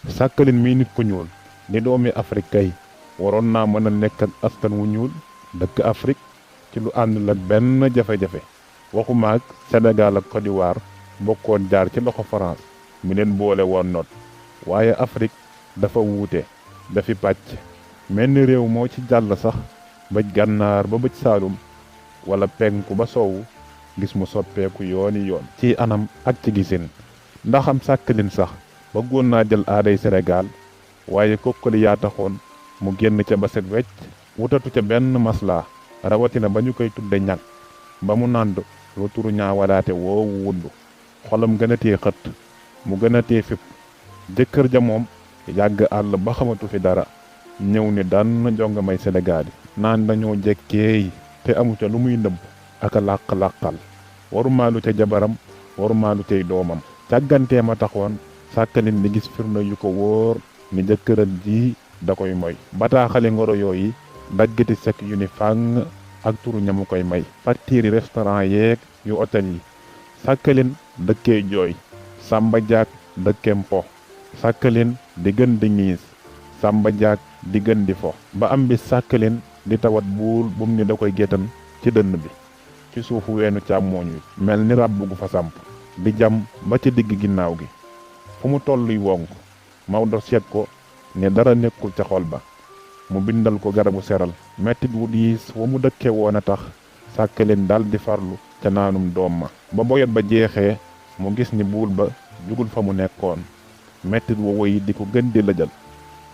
Sakkalin mii nit ku ñuul ni doomi Afrique kay waroon naa mën a nekk ak askan wu ñuul dëkk Afrique ci lu àndul ak benn jafe-jafe waxuma ak Sénégal ak Côte d'Ivoire bokkoon jaar ci loxo France mi leen boole woon noot waaye Afrique dafa wuute dafi pàcc mel ni réew moo ci jàll sax bëj gànnaar ba bëj saalum wala penku ba soowu gis mu soppeeku yooni yoon ci anam ak ci gisin ndaxam Sakkalin sax bëggoon naa jël aaday Sénégal waaye kokkali yaa taxoon mu génn ca ba set wecc wutatu ca benn maslaa rawatina ba ñu koy tudde ñag ba mu nànd lu turu ñaawalaate woowu wundu xolam gën a tee xët mu gën a tee fipp jëkkër ja moom yàgg àll ba xamatu fi dara ñëw ni daan jonga may Sénégal yi naan dañoo jekkeey te amu ca lu muy nëbb ak a làq-làqal warumaalu ca jabaram warumaalu cay doomam càggantee ma taxoon Sakkalin di gis firnde yu ko wóor ni jëkkëram ji da koy moy bataaxali ngoro yooyu daggati sekk yu ni fàng ak turu ñamu koy may facture restaurant yeeg yu hôtel yi Sakkalin dëkkee jooy Samba Jaak dëkkeem po Sakkalin di gën di ñiis Samba Jaak di gën di fo ba am bi Sakkalin di tawat buul bum ni da koy géttan ci dënn bi ci suufu weenu càmmooñ wi mel ni ràbb gu fa samp di jam ba ci digg ginnaaw gi fu mu tolluy wonk Maodo seet ko ne dara nekkul ca xol ba mu bindal ko garabu seral mettit wu diis wa mu dëkke woon a tax Sakkalin dal di farlu ca naanum doom ma ba boyot ba jeexee mu gis ni buul ba jugul fa mu nekkoon mettit wa woy di ko gën di lëjal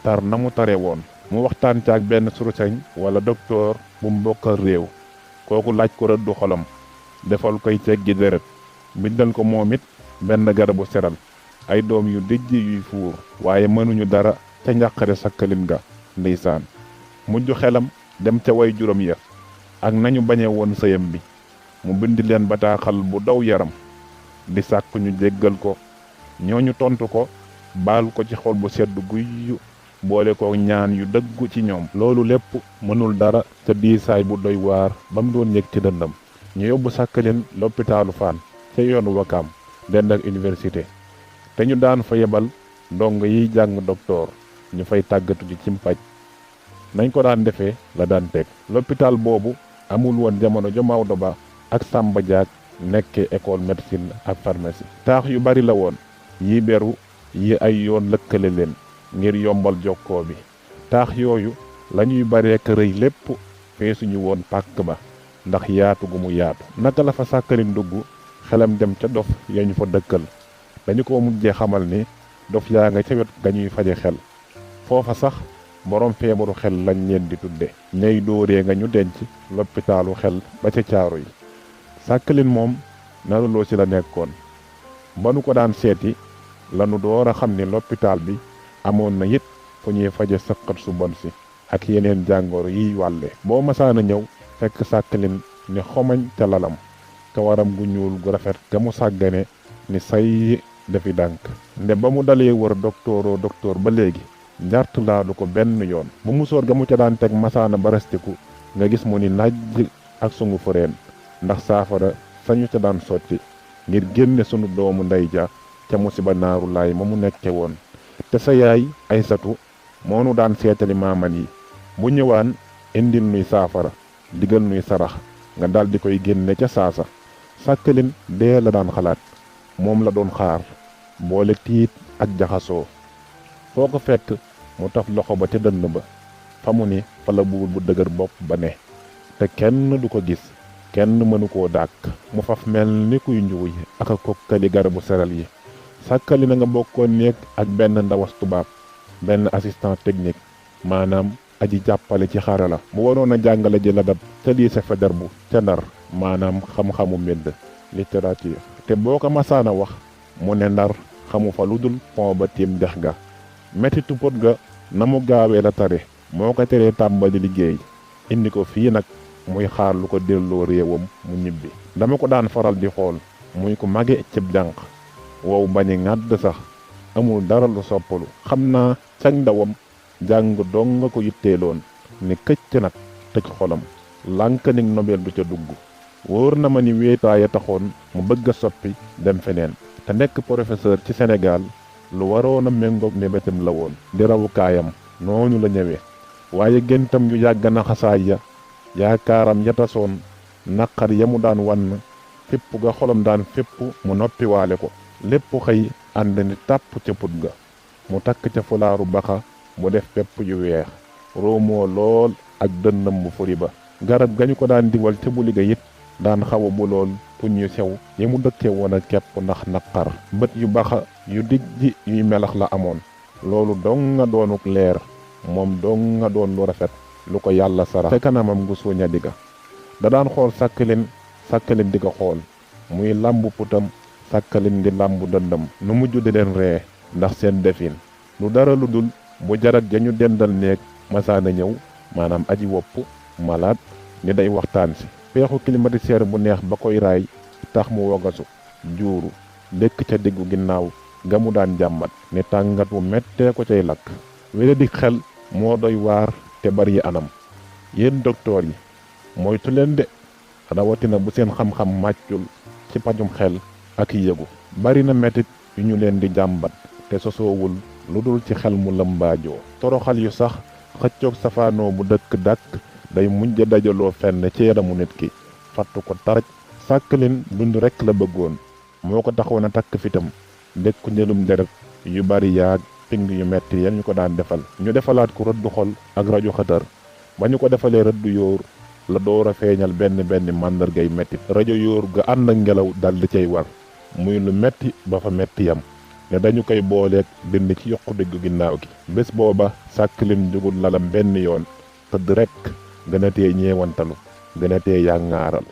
tar na mu tare woon mu waxtaan caag benn surusañ wala docteur bu mu bokkal réew kooku laaj ko rëddu xolam defal koy ceeg gi deret bindal ko moom it benn garabu seral ay doom yu dijj yuy fuur waaye mënuñu dara ca njàqare Sakkalin ga ndeysaan mujj xelam dem ca way juróom ya ak nañu bañe woon sëyam bi mu bind leen bataaxal bu daw yaram di sàkku ñu jéggal ko ñooñu tontu ko baal ko ci xol bu sedd guyyu boole ko ñaan yu dëggu ci ñoom loolu lépp mënul dara ca diisaay bu doy waar ba mu doon yëg ci dëndam ñu yóbbu Sakkalin lopitaalu Fann ca yoonu Wakaam dend ak université te ñu daan fa yebal ndongo yiy jàng docteur ñu fay tàggatu ci mpaj nañ ko daan defee la daan teg l'hôpital boobu amul woon jamono jo Maodo ba ak Samba Diak nekkee école médecine ak pharmacie taax yu bari la woon yi beru yi ay yoon lëkkale leen ngir yombal jokkoo bi taax yooyu lañuy baree ka rëy lépp feesuñu woon pàkk ba ndax yaatu gu mu yaatu naka la fa Sakkalin dugg xelam dem ca dof yañu fa dëkkal dañu ko mujjee xamal ni dof yaa nga ca wet gañuy faje xel foofa sax borom feebaru xel lañ leen di tudde ñay dóoree nga ñu denc loppitaalu xel ba ca caaro yi Sakkalin moom naruloo ci la nekkoon ba nu ko daan seeti lanu door a xam ni loppitaal bi amoon na it fu ñuy faje sëqat su bon si ak yeneen jàngoro yiy wàlle boo masaana ñëw fekk Sakkalin ni xomañ ca lalam kawaram gu ñuul gu rafet ga mu sàggane ni say defi dànk nde ba mu dalee wër docteur ba léegi njart laa du ko benn yoon bu musóor ga mu ca daan teg masaana barastiku nga gis mu ni najj ak sungu fëreen ndax saafara sañu ca daan sotti ngir génne sunu doomu ndey ja ca musiba naaru laay ma mu nekke woon te sa yaay Aysatu moonu daan seetali maaman yi bu ñëwaan indil nuy saafara digal nuy sarax nga daldi koy génne ca saasa Sakkalin dee la daan xalaat moom la doon xaar boole tiit ak jaxasoo foo ko fekk mu taf loxo ba ca dënn ba fa mu ni fa la buur bu dëgër bopp ba ne te kenn du ko gis kenn mënu koo dàkk mu faf mel ni kuy njuuy ak a kokkali garabu seral yi Sakkalin a nga bokkoon néeg ak benn ndawas tubaab benn assistant technique maanaam aji jàppale ci xarala bu waroon a jàngale ji ladab ca lycée Faidherbe ca Ndar maanaam xam-xamu mbind littérature te boo ko masaana wax mu ne Ndar xamu fa lu dul pont ba tiim dex ga mettitu pot ga na mu gaawee la tare moo ko teree tàmbali liggéey indi ko fii nag muy xaar lu ko delloo réewam mu ñibbi dama ko daan faral di xool muy ko mage cib jànq wow bañi ŋàdd sax amul dara lu soppalu xam naa cag ndawam jàng dong nga ko yitteeloon ni këcc nag tëj xolam lànk nig nobel du ca dugg wóor na ma ni wéetaaya taxoon mu bëgg a soppi dem feneen te nekk professeur ci Sénégal lu waroon a méngoog mébétam la woon di rawukaayam noonu la ñëwee waaye géntam yu yàgg na xasaay ya yaakaaram yatasoon naqar ya mu daan wann fépp ga xolam daan fépp mu noppiwaale ko lépp xëy ànd ni tàpp ca put ga mu takk ca fulaaru baxa mu def pepp yu weex róomoo lool ak dënnam bu furi ba garab gañu ko daan diwal ca buli ga it daan xawa bu lool tuñ yu sew yi mu dëkke woon a kepp ndax naqar bët yu baxa yu dijji yuy melax la amoon loolu dong nga doonuk leer moom dong nga doon lu rafet lu ko yàlla sarax te kanamam gu suuña digga da daan xool sàkkalin di ko xool muy làmbu putam sàkkalin di làmbu dëndam nu mujj di leen ree ndax seen defin lu dara lu dul bu jarak ja ñu dendal néeg masaana ñëw maanaam aji wopp malaat ni day waxtaan si peexu climatiseur bu neex ba koy raay tax mu wogasu juuru lekk ca diggu ginnaaw ga mu daan jàmbat ni tàngat wu mettee ko cay lakk wéra di xel moo doy waar te bari anam yéen doktoor yi moytu leen de rawatina bu seen xam-xam màccul ci pajum xel ak yëgu bari na metit yu ñu leen di jàmbat te sosoowul lu dul ci xel mu lëmbaajoo toroxal yu sax xëccoog safaanoo bu dëkk dàkk day mujj dajaloo fenn ci yaramu nit ki fattu ko taraj sàkkalin dund rekk la bëggoon moo ko taxoon a takk fitam ndekku njëlum deret yu bari yaag ping yu metti yan ñu ko daan defal ñu defalaat ko rëddu xol ak rajo xëtër ba ñu ko defalee rëddu yóor la door a feeñal benn màndargay metti rajo yóor ga ànd ak ngelaw dal di cay war muy lu metti ba fa metti yam ne dañu koy booleeg bind ci yokku diggu ginnaaw gi bés booba sàkkalin jugul lalam benn yoon tëdd rekk gën a tee ñeewantalu gën a tee yàngaaral